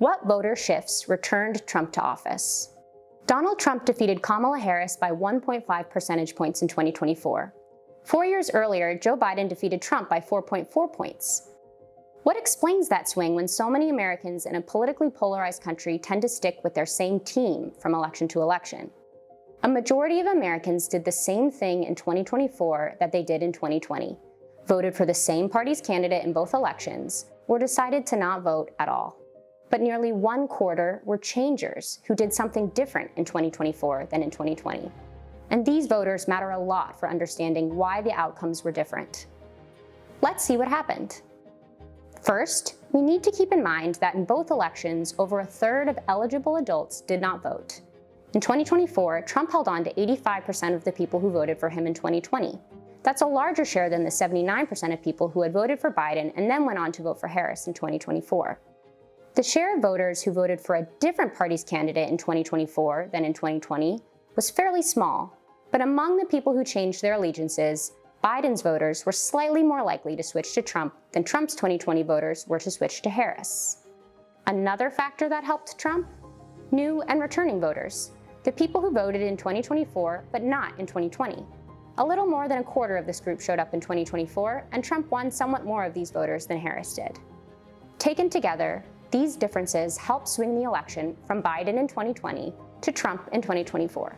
What voter shifts returned Trump to office? Donald Trump defeated Kamala Harris by 1.5 percentage points in 2024. 4 years earlier, Joe Biden defeated Trump by 4.4 points. What explains that swing when so many Americans in a politically polarized country tend to stick with their same team from election to election? A majority of Americans did the same thing in 2024 that they did in 2020, voted for the same party's candidate in both elections, or decided to not vote at all. But nearly 1/4 were changers who did something different in 2024 than in 2020. And these voters matter a lot for understanding why the outcomes were different. Let's see what happened. First, we need to keep in mind that in both elections, over 1/3 of eligible adults did not vote. In 2024, Trump held on to 85% of the people who voted for him in 2020. That's a larger share than the 79% of people who had voted for Biden and then went on to vote for Harris in 2024. The share of voters who voted for a different party's candidate in 2024 than in 2020 was fairly small, but among the people who changed their allegiances, Biden's voters were slightly more likely to switch to Trump than Trump's 2020 voters were to switch to Harris. Another factor that helped Trump? New and returning voters, the people who voted in 2024 but not in 2020. A little more than 1/4 of this group showed up in 2024, and Trump won somewhat more of these voters than Harris did. Taken together, these differences helped swing the election from Biden in 2020 to Trump in 2024.